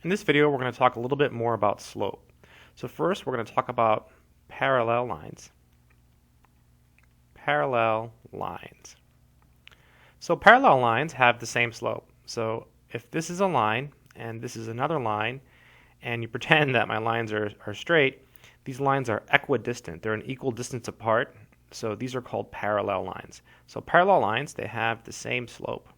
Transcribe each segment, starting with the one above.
In this video, we're going to talk a little bit more about slope. So first, we're going to talk about parallel lines. Parallel lines. So parallel lines have the same slope. So if this is a line and this is another line, and you pretend that my lines are straight, these lines are equidistant. They're an equal distance apart. So these are called parallel lines. So parallel lines, they have the same slope.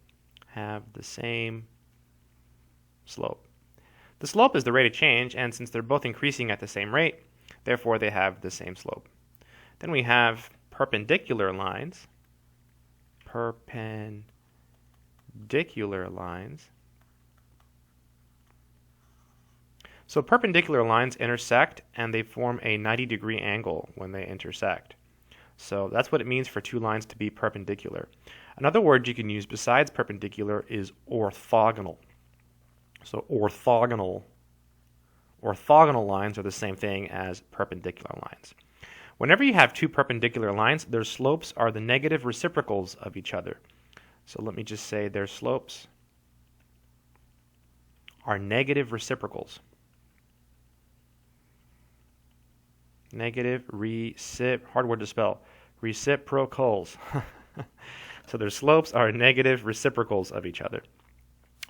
The slope is the rate of change, and since they're both increasing at the same rate, therefore they have the same slope. Then we have perpendicular lines. Perpendicular lines. So perpendicular lines intersect, and they form a 90-degree angle when they intersect. So that's what it means for two lines to be perpendicular. Another word you can use besides perpendicular is orthogonal. So orthogonal lines are the same thing as perpendicular lines. Whenever you have two perpendicular lines, their slopes are the negative reciprocals of each other. So let me just say their slopes are negative reciprocals. Hard word to spell. Reciprocals. So their slopes are negative reciprocals of each other.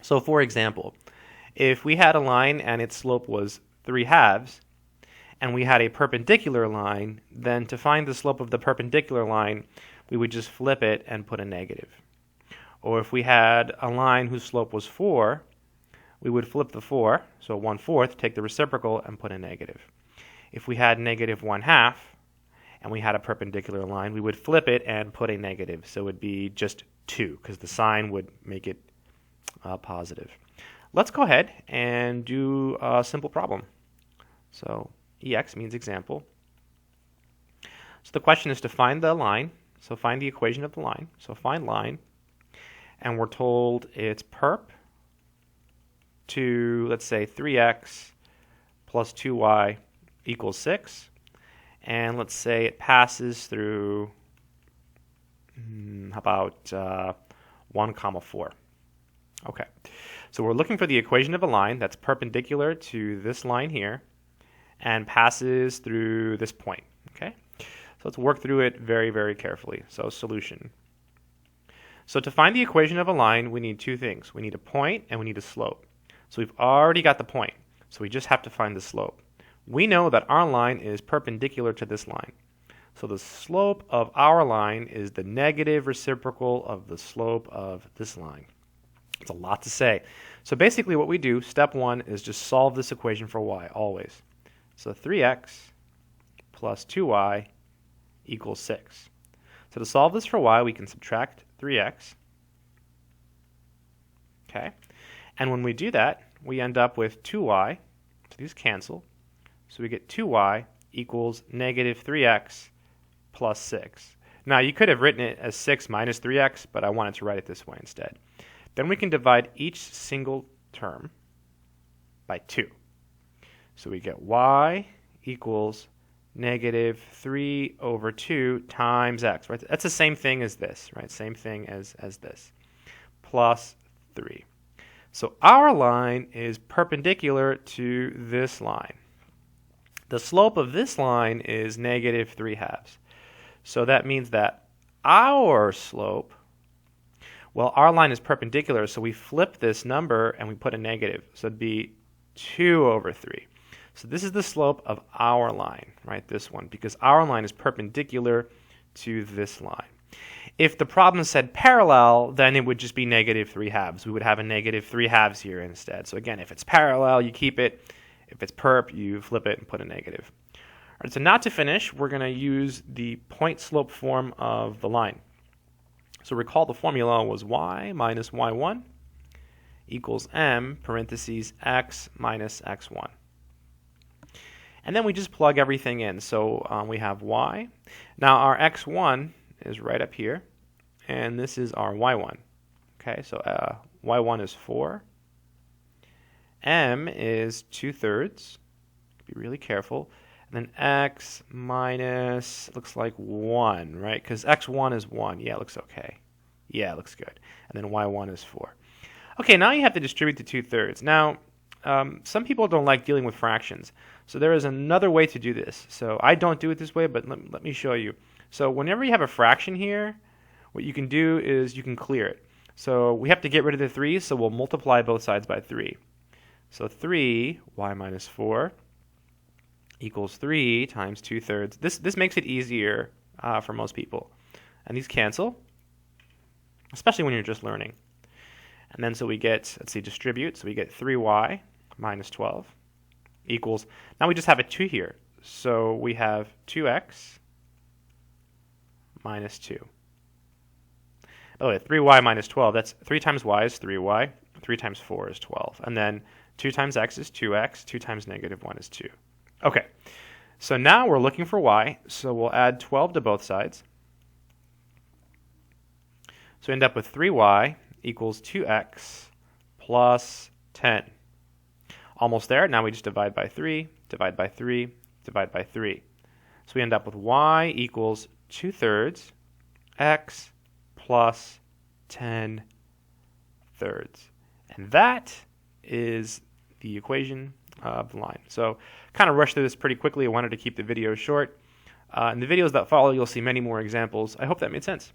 So for example, if we had a line and its slope was 3/2, and we had a perpendicular line, then to find the slope of the perpendicular line, we would just flip it and put a negative. Or if we had a line whose slope was 4, we would flip the 4, so 1/4, take the reciprocal and put a negative. If we had negative 1/2, and we had a perpendicular line, we would flip it and put a negative. So it would be just 2, because the sign would make it positive. Let's go ahead and do a simple problem. So EX means example. So the question is to find the line. So find the equation of the line. So find line. And we're told it's perp to, let's say, 3x plus 2y equals 6. And let's say it passes through, how about 1, 4. Okay, so we're looking for the equation of a line that's perpendicular to this line here and passes through this point. Okay, so let's work through it very, very carefully. So solution. So to find the equation of a line, we need two things. We need a point and we need a slope. So we've already got the point, so we just have to find the slope. We know that our line is perpendicular to this line. So the slope of our line is the negative reciprocal of the slope of this line. It's a lot to say. So basically what we do, step 1, is just solve this equation for y, always. So 3x plus 2y equals 6. So to solve this for y, we can subtract 3x. Okay. And when we do that, we end up with 2y. So these cancel. So we get 2y equals negative 3x plus 6. Now you could have written it as 6 minus 3x, but I wanted to write it this way instead. Then we can divide each single term by 2. So we get y equals negative 3 over 2 times x. Right? That's the same thing as this, right? Same thing as this. Plus 3. So our line is perpendicular to this line. The slope of this line is negative 3/2. So that means that our slope, well, our line is perpendicular, so we flip this number and we put a negative. So it'd be 2 over 3. So this is the slope of our line, right, this one, because our line is perpendicular to this line. If the problem said parallel, then it would just be negative 3/2. We would have a negative 3/2 here instead. So again, if it's parallel, you keep it. If it's perp, you flip it and put a negative. All right, so now to finish, we're going to use the point slope form of the line. So recall the formula was y minus y1 equals m parentheses x minus x1. And then we just plug everything in. So we have y. Now our x1 is right up here, and this is our y1. Okay, so y1 is 4. M is 2/3. Be really careful. And then x minus, looks like 1, right? Because x1 is 1. Yeah, it looks okay. Yeah, it looks good. And then y1 is 4. Okay, now you have to distribute the 2/3. Now, some people don't like dealing with fractions. So there is another way to do this. So I don't do it this way, but let me show you. So whenever you have a fraction here, what you can do is you can clear it. So we have to get rid of the 3, so we'll multiply both sides by 3. So 3y minus 4 equals 3 times 2/3. This makes it easier for most people. And these cancel, especially when you're just learning. And then so we get, let's see, distribute. So we get 3y minus 12 equals, now we just have a 2 here. So we have 2x minus 2. By the way, 3y minus 12, that's 3 times y is 3y, 3 times 4 is 12. And then 2 times x is 2x, 2 times negative 1 is 2. Okay, so now we're looking for y, so we'll add 12 to both sides. So we end up with 3y equals 2x plus 10. Almost there. Now we just divide by 3, divide by 3, divide by 3. So we end up with y equals 2/3 x plus 10 thirds. And that is the equation of the line. So kind of rushed through this pretty quickly. I wanted to keep the video short. In the videos that follow, you'll see many more examples. I hope that made sense.